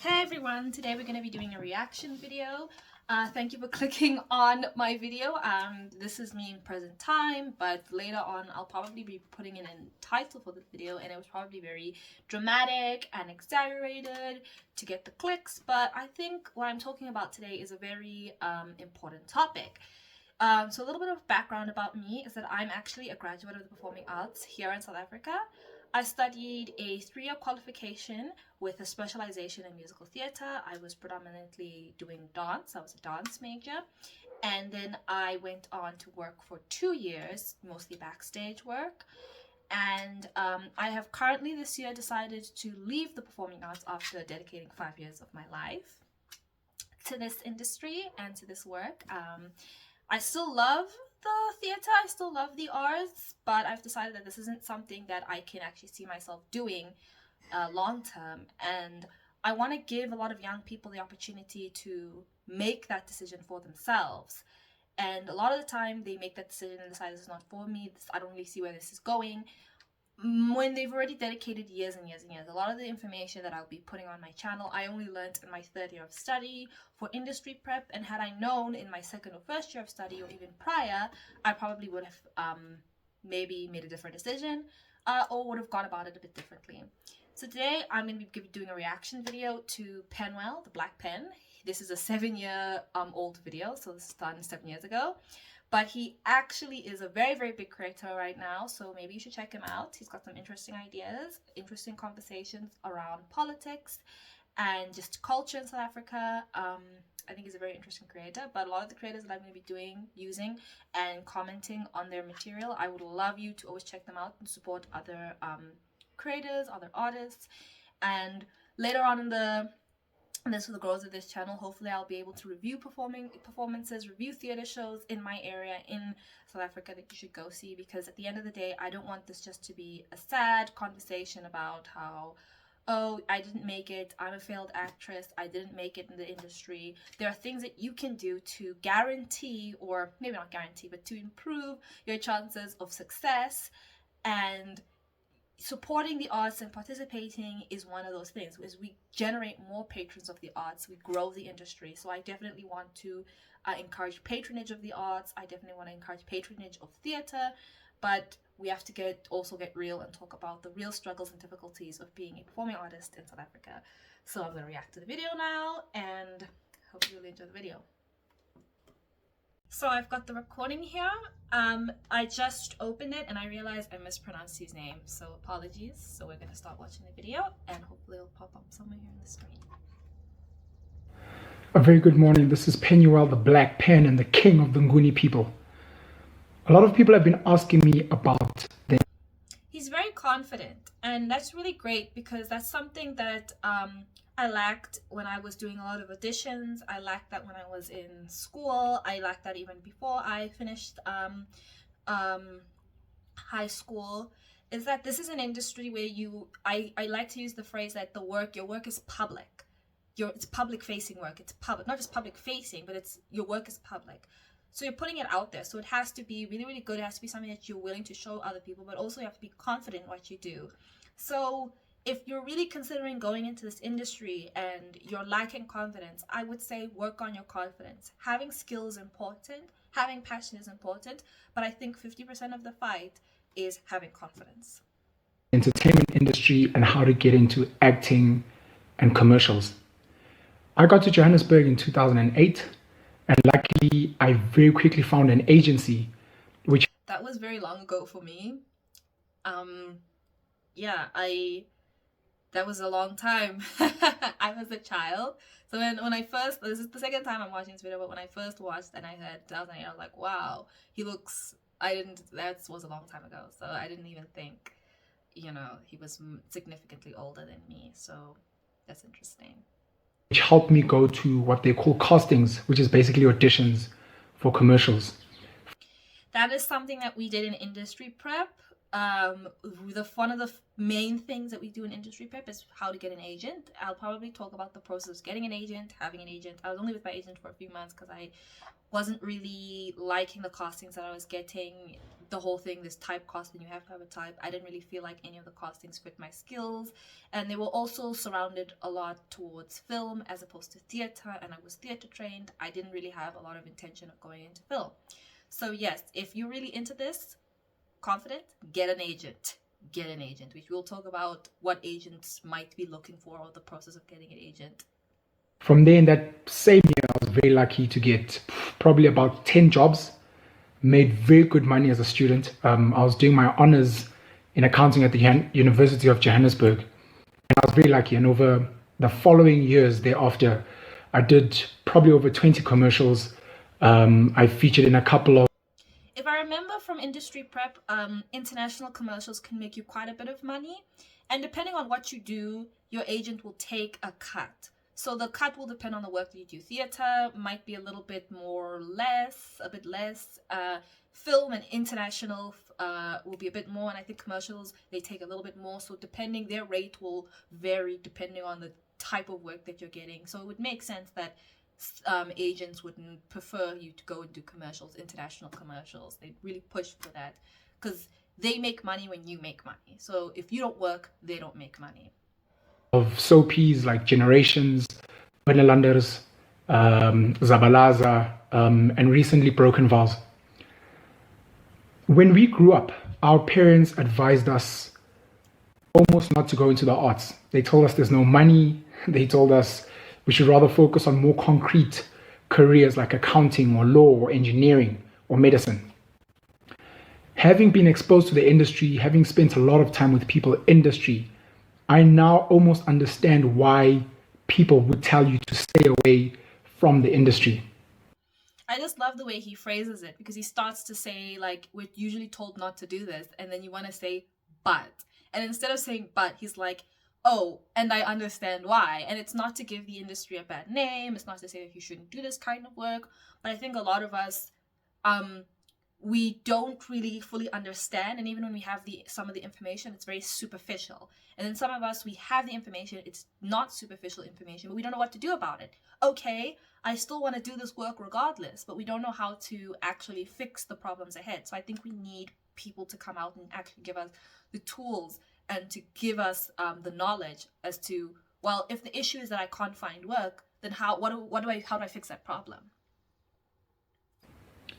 Hey everyone, today we're going to be doing a reaction video. Thank you for clicking on my video. This is me in present time, but later on I'll probably be putting in a title for the video, and it was probably very dramatic and exaggerated to get the clicks, but I think what I'm talking about today is a very important topic. So a little bit of background about me is that I'm actually a graduate of the performing arts here in South Africa. I studied a 3-year qualification with a specialization in musical theatre. I was predominantly doing dance. I was a dance major. And then I went on to work for 2 years, mostly backstage work. And I have currently this year decided to leave the performing arts after dedicating 5 years of my life to this industry and to this work. I still love the theater, I still love the arts, but I've decided that this isn't something that I can actually see myself doing long term, and I want to give a lot of young people the opportunity to make that decision for themselves. And a lot of the time they make that decision and decide this is not for me, I don't really see where this is going, when they've already dedicated years and years and years. A lot of the information that I'll be putting on my channel, I only learned in my 3rd year of study for industry prep, and had I known in my 2nd or 1st year of study or even prior, I probably would have maybe made a different decision or would have gone about it a bit differently. So today I'm going to be doing a reaction video to Penuel the Black Pen. This is a 7-year old video, so this is done 7 years ago. But he actually is a very, very big creator right now, so maybe you should check him out. He's got some interesting ideas, interesting conversations around politics and just culture in South Africa. I think he's a very interesting creator, but a lot of the creators that I'm going to be using and commenting on their material, I would love you to always check them out and support other creators, other artists. And later on in this for the growth of this channel, hopefully I'll be able to review performances, review theater shows in my area in South Africa that you should go see, because at the end of the day, I don't want this just to be a sad conversation about how, oh, I didn't make it, I'm a failed actress, I didn't make it in the industry. There are things that you can do to guarantee, or maybe not guarantee, but to improve your chances of success. And supporting the arts and participating is one of those things. As we generate more patrons of the arts, we grow the industry. So I definitely want to encourage patronage of the arts. I definitely want to encourage patronage of theater, but we have to also get real and talk about the real struggles and difficulties of being a performing artist in South Africa. So I'm going to react to the video now, and hope you really enjoy the video. So I've got the recording here. I just opened it and I realized I mispronounced his name, so apologies. So we're going to start watching the video, and hopefully it'll pop up somewhere here on the screen. A very good morning. This is Penuel the Black Pen and the king of the Nguni people. A lot of people have been asking me about the... He's very confident, and that's really great, because that's something that I lacked when I was doing a lot of auditions. I lacked that when I was in school. I lacked that even before I finished high school. Is that this is an industry where I like to use the phrase that your work is public. It's public facing work. It's public, not just public facing, but your work is public. So you're putting it out there. So it has to be really, really good. It has to be something that you're willing to show other people, but also you have to be confident in what you do. So if you're really considering going into this industry and you're lacking confidence, I would say work on your confidence. Having skill is important, having passion is important, but I think 50% of the fight is having confidence. Entertainment industry and how to get into acting and commercials. I got to Johannesburg in 2008, and luckily I very quickly found an agency which... That was very long ago for me. That was a long time. I was a child. So when I first, this is the second time I'm watching this video, but when I first watched and I heard 2008, I was like, wow, he looks, that was a long time ago. So I didn't even think, he was significantly older than me. So that's interesting. Which helped me go to what they call castings, which is basically auditions for commercials. That is something that we did in industry prep. One of the main things that we do in industry prep is how to get an agent. I'll probably talk about the process of getting an agent, having an agent. I was only with my agent for a few months because I wasn't really liking the castings that I was getting the whole thing, this type casting, you have to have a type. I didn't really feel like any of the castings fit my skills, and they were also surrounded a lot towards film as opposed to theater, and I was theater trained. I didn't really have a lot of intention of going into film. So yes, if you're really into this, confident, get an agent. Get an agent, which we'll talk about what agents might be looking for or the process of getting an agent. From there, in that same year, I was very lucky to get probably about 10 jobs, made very good money as a student. I was doing my honors in accounting at the University of Johannesburg, and I was very lucky. And over the following years thereafter, I did probably over 20 commercials. I featured in a couple of. If I remember from industry prep, international commercials can make you quite a bit of money. And depending on what you do, your agent will take a cut. So the cut will depend on the work that you do. Theater might be a little bit more less, a bit less. Film and international will be a bit more. And I think commercials, they take a little bit more. So depending, their rate will vary depending on the type of work that you're getting. So it would make sense that agents wouldn't prefer you to go and do commercials, international commercials. They really push for that because they make money when you make money. So if you don't work, they don't make money. Of soapies like Generations, Benelanders, Zabalaza, and recently Broken Vows. When we grew up, our parents advised us almost not to go into the arts. They told us there's no money. They told us we should rather focus on more concrete careers like accounting or law or engineering or medicine. Having been exposed to the industry, having spent a lot of time with people in industry, I now almost understand why people would tell you to stay away from the industry. I just love the way he phrases it because he starts to say, like, we're usually told not to do this, and then you want to say, but. And instead of saying but, he's like, oh, and I understand why. And it's not to give the industry a bad name. It's not to say that you shouldn't do this kind of work. But I think a lot of us, we don't really fully understand. And even when we have some of the information, it's very superficial. And then some of us, we have the information. It's not superficial information, but we don't know what to do about it. Okay, I still want to do this work regardless, but we don't know how to actually fix the problems ahead. So I think we need people to come out and actually give us the tools and to give us the knowledge as to, well, if the issue is that I can't find work, then how do I fix that problem?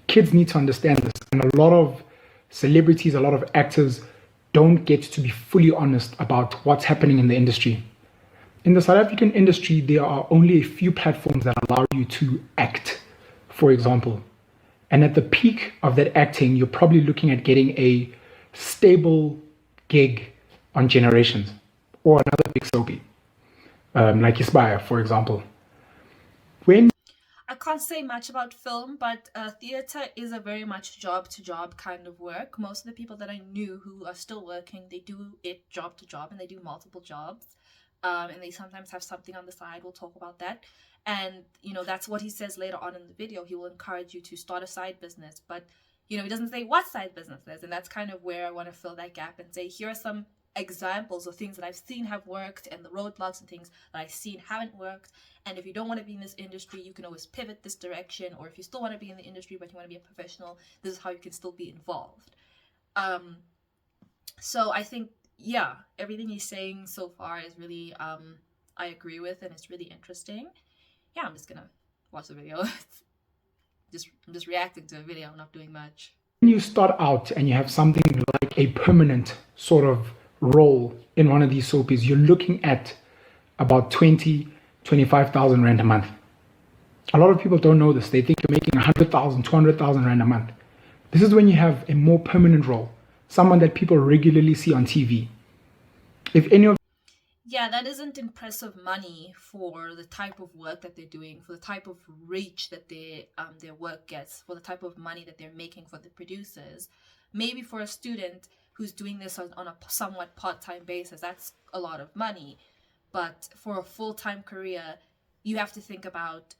Kids need to understand this, and a lot of celebrities, a lot of actors don't get to be fully honest about what's happening in the industry. In the South African industry, there are only a few platforms that allow you to act, for example. And at the peak of that acting, you're probably looking at getting a stable gig on Generations or another big soapy, like Inspire, for example. I can't say much about film, but theater is a very much job-to-job kind of work. Most of the people that I knew who are still working, they do it job to job, and they do multiple jobs. And they sometimes have something on the side. We'll talk about that. And, that's what he says later on in the video. He will encourage you to start a side business. But, he doesn't say what side business is. And that's kind of where I want to fill that gap and say, here are some examples of things that I've seen have worked and the roadblocks and things that I've seen haven't worked. And if you don't want to be in this industry, you can always pivot this direction. Or if you still want to be in the industry but you want to be a professional, this is how you can still be involved. So I think, yeah, everything he's saying so far is really, I agree with, and it's really interesting. Yeah, I'm just gonna watch the video. I'm just reacting to a video. I'm not doing much. When you start out and you have something like a permanent sort of role in one of these soapies, you're looking at about 25,000 rand a month. A lot of people don't know this. They think you're making 100,000, 200,000 rand a month. This is when you have a more permanent role, someone that people regularly see on TV. If any of Yeah, that isn't impressive money for the type of work that they're doing, for the type of reach that their work gets, for the type of money that they're making for the producers. Maybe for a student who's doing this on a somewhat part-time basis, that's a lot of money. But for a full-time career, you have to think about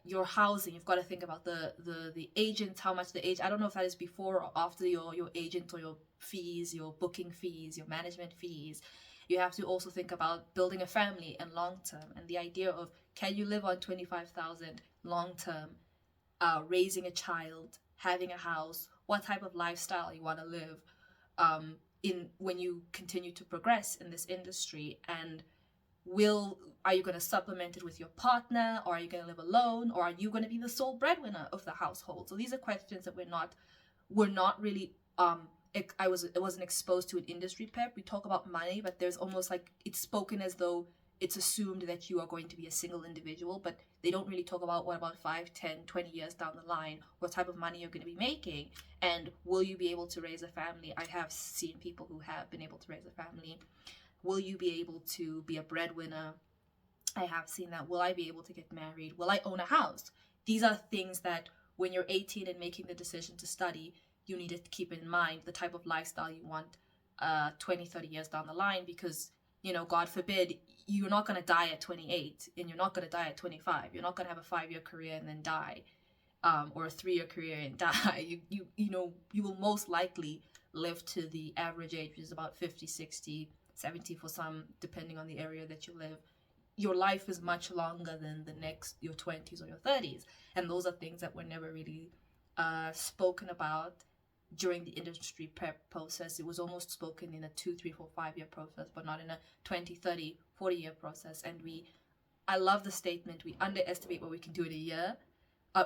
your housing. You've got to think about the agent, how much the agent, I don't know if that is before or after your agent or your fees, your booking fees, your management fees. You have to also think about building a family and long term, and the idea of, can you live on 25,000 long term, raising a child, having a house? what type of lifestyle you want to live in when you continue to progress in this industry, and are you going to supplement it with your partner, or are you going to live alone, or are you going to be the sole breadwinner of the household? So these are questions that we're not really I wasn't exposed to an industry prep. We talk about money, but there's almost like it's spoken as though it's assumed that you are going to be a single individual, but they don't really talk about what about 5, 10, 20 years down the line, what type of money you're going to be making, and will you be able to raise a family? I have seen people who have been able to raise a family. Will you be able to be a breadwinner? I have seen that. Will I be able to get married? Will I own a house? These are things that when you're 18 and making the decision to study, you need to keep in mind the type of lifestyle you want 20, 30 years down the line, because, God forbid, you're not going to die at 28 and you're not going to die at 25. You're not going to have a 5-year career and then die, or a 3-year career and die. You will most likely live to the average age, which is about 50, 60, 70 for some, depending on the area that you live. Your life is much longer than your 20s or your 30s. And those are things that were never really spoken about during the industry prep process. It was almost spoken in a 2, 3, 4, 5-year process, but not in a 20, 30, 40-year process. And I love the statement, we underestimate what we can do in a year,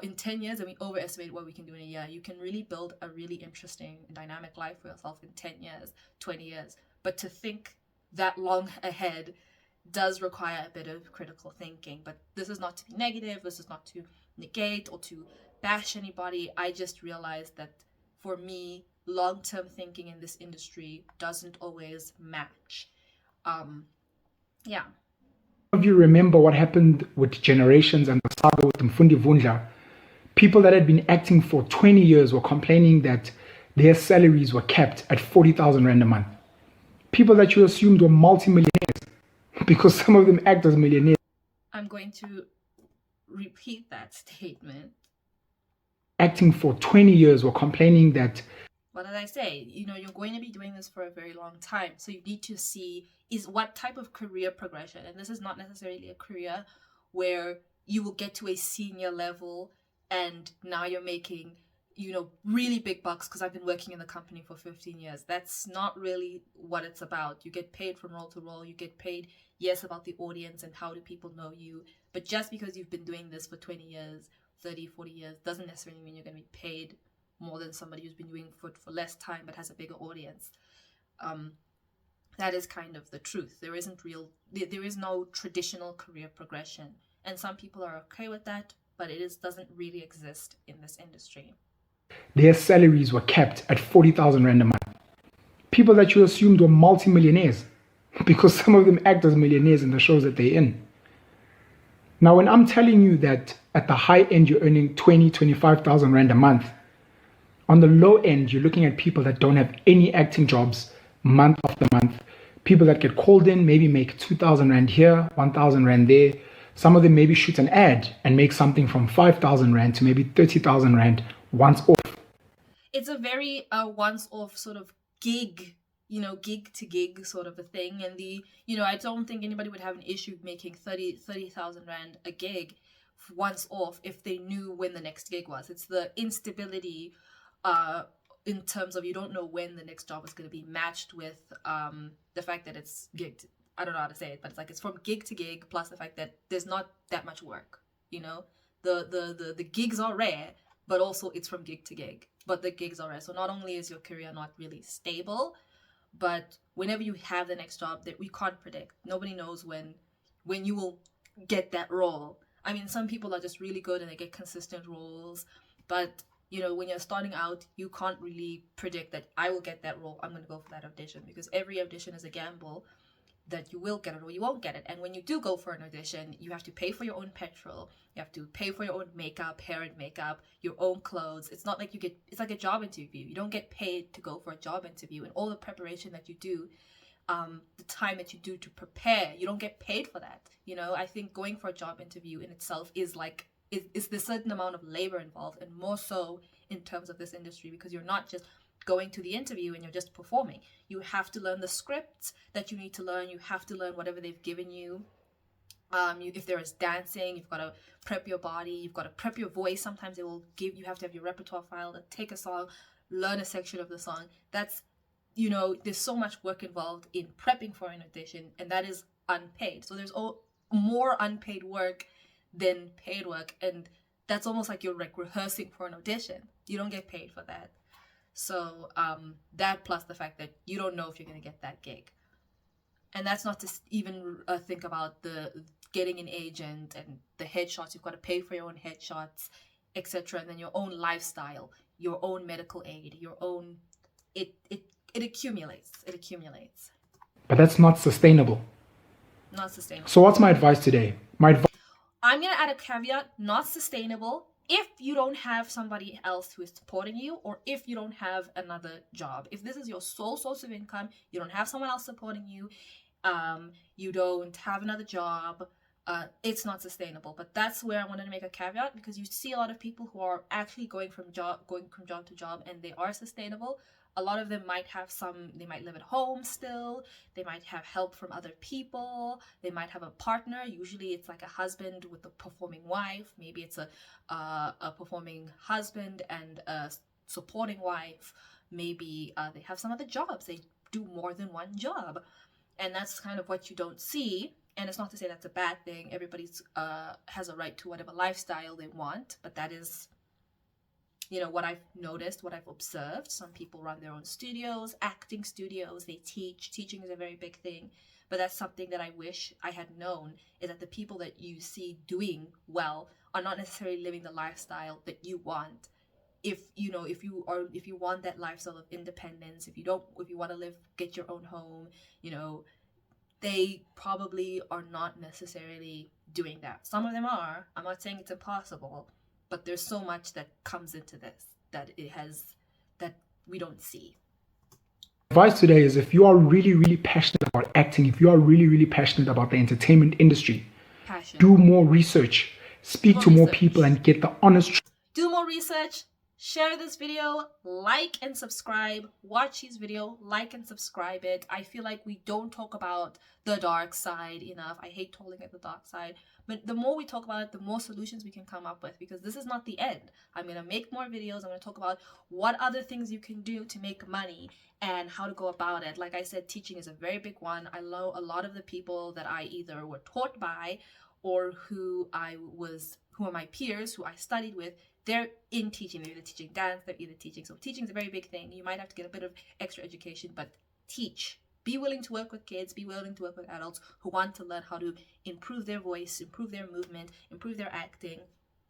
in 10 years, and we overestimate what we can do in a year. You can really build a really interesting, dynamic life for yourself in 10 years, 20 years. But to think that long ahead does require a bit of critical thinking. But this is not to be negative, this is not to negate or to bash anybody. I just realized that for me, long-term thinking in this industry doesn't always match. Yeah. If you remember what happened with Generations and the saga with Mfundi Vundla, people that had been acting for 20 years were complaining that their salaries were capped at 40,000 Rand a month. People that you assumed were multi-millionaires, because some of them act as millionaires. I'm going to repeat that statement. Acting for 20 years were complaining that... What did I say? You're going to be doing this for a very long time. So you need to see is what type of career progression. And this is not necessarily a career where you will get to a senior level and now you're making, really big bucks because I've been working in the company for 15 years. That's not really what it's about. You get paid from role to role. You get paid, yes, about the audience and how do people know you. But just because you've been doing this for 20 years, 30, 40 years, doesn't necessarily mean you're going to be paid more than somebody who's been doing for less time but has a bigger audience. That is kind of the truth. There is no traditional career progression, and some people are okay with that, but doesn't really exist in this industry. Their salaries were capped at 40,000 Rand a month. People that you assumed were multi-millionaires, because some of them act as millionaires in the shows that they're in. Now, when I'm telling you that at the high end you're earning 20, 25,000 Rand a month, on the low end you're looking at people that don't have any acting jobs month after month. People that get called in maybe make 2,000 Rand here, 1,000 Rand there. Some of them maybe shoot an ad and make something from 5,000 Rand to maybe 30,000 Rand once off. It's a very once off sort of gig, gig to gig sort of a thing. And I don't think anybody would have an issue making 30,000 Rand a gig once off if they knew when the next gig was. It's the instability in terms of you don't know when the next job is going to be matched with the fact that it's gigged. I don't know how to say it, but it's from gig to gig, plus the fact that there's not that much work. The gigs are rare, but also it's from gig to gig. But the gigs are rare. So not only is your career not really stable, but whenever you have the next job that we can't predict. Nobody knows when you will get that role. I mean, some people are just really good and they get consistent roles, but when you're starting out, you can't really predict that I will get that role. I'm going to go for that audition, because every audition is a gamble that you will get it or you won't get it. And when you do go for an audition, you have to pay for your own petrol. You have to pay for your own makeup, hair and makeup, your own clothes. It's not like it's like a job interview. You don't get paid to go for a job interview, and all the preparation that you do, the time that you do to prepare, you don't get paid for that. I think going for a job interview in itself is the certain amount of labor involved, and more so in terms of this industry, because you're not just going to the interview and you're just performing. You have to learn the scripts that you need to learn. You have to learn whatever they've given you. If there is dancing, you've got to prep your body. You've got to prep your voice. Sometimes you have to have your repertoire file to take a song, learn a section of the song. That's, you know, there's so much work involved in prepping for an audition, and that is unpaid. So there's more unpaid work than paid work, and that's almost like you're like rehearsing for an audition. You don't get paid for that. So that plus the fact that you don't know if you're going to get that gig. And that's not to even think about the getting an agent and the headshots. You've got to pay for your own headshots, etc. And then your own lifestyle, your own medical aid, your own, it accumulates. It accumulates. But that's not sustainable. Not sustainable. So what's my advice today? I'm going to add a caveat, not sustainable, if you don't have somebody else who is supporting you, or if you don't have another job. If this is your sole source of income, you don't have someone else supporting you, you don't have another job, it's not sustainable. But that's where I wanted to make a caveat, because you see a lot of people who are actually going from job to job, and they are sustainable. A lot of them might have they might live at home still, they might have help from other people, they might have a partner. Usually it's like a husband with a performing wife, maybe it's a performing husband and a supporting wife, maybe they have some other jobs, they do more than one job, and that's kind of what you don't see. And it's not to say that's a bad thing. Everybody's has a right to whatever lifestyle they want, but that is, you know, what I've noticed, what I've observed. Some people run their own studios, acting studios, they teach. Teaching is a very big thing. But that's something that I wish I had known, is that the people that you see doing well are not necessarily living the lifestyle that you want. If you want that lifestyle of independence, if you want to get your own home, you know, they probably are not necessarily doing that. Some of them are. I'm not saying it's impossible, but there's so much that comes into this that we don't see. Advice today is, if you are really, really passionate about acting, if you are really, really passionate about the entertainment industry, do more research, speak to more people, and get the honest truth. Do more research. Share this video, like and subscribe, watch his video, like and subscribe it. I feel like we don't talk about the dark side enough. I hate calling it the dark side, but the more we talk about it, the more solutions we can come up with, because this is not the end. I'm going to make more videos. I'm going to talk about what other things you can do to make money and how to go about it. Like I said, teaching is a very big one. I know a lot of the people that I either were taught by or who are my peers, who I studied with, they're in teaching. They're either teaching dance, they're either teaching. So teaching is a very big thing. You might have to get a bit of extra education, but teach. Be willing to work with kids, be willing to work with adults who want to learn how to improve their voice, improve their movement, improve their acting.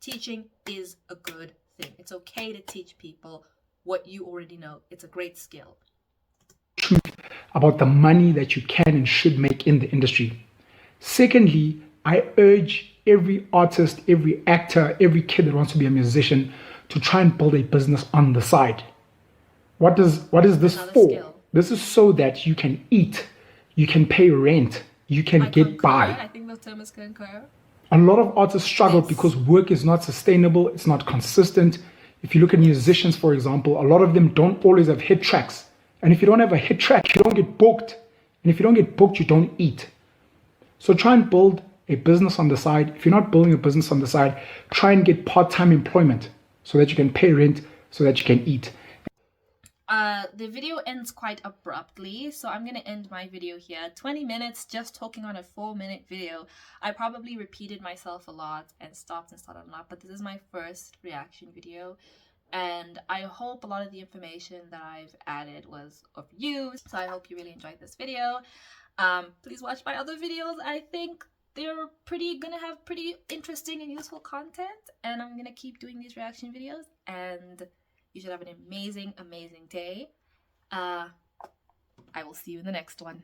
Teaching is a good thing. It's okay to teach people what you already know. It's a great skill. Truth about the money that you can and should make in the industry. Secondly, I urge every artist, every actor, every kid that wants to be a musician to try and build a business on the side. What is this for? Skill. This is so that you can eat, you can pay rent, you can get by. I think the term is concur. A lot of artists struggle because work is not sustainable, it's not consistent. If you look at musicians, for example, a lot of them don't always have hit tracks. And if you don't have a hit track, you don't get booked. And if you don't get booked, you don't eat. So try and build a business on the side. If you're not building a business on the side, try and get part-time employment so that you can pay rent, so that you can eat. The video ends quite abruptly, so I'm going to end my video here. 20 minutes just talking on a 4-minute video. I probably repeated myself a lot and stopped and started a lot, but this is my first reaction video. And I hope a lot of the information that I've added was of use. So I hope you really enjoyed this video. Please watch my other videos. I think they're gonna have pretty interesting and useful content, and I'm gonna keep doing these reaction videos, and you should have an amazing day. I will see you in the next one.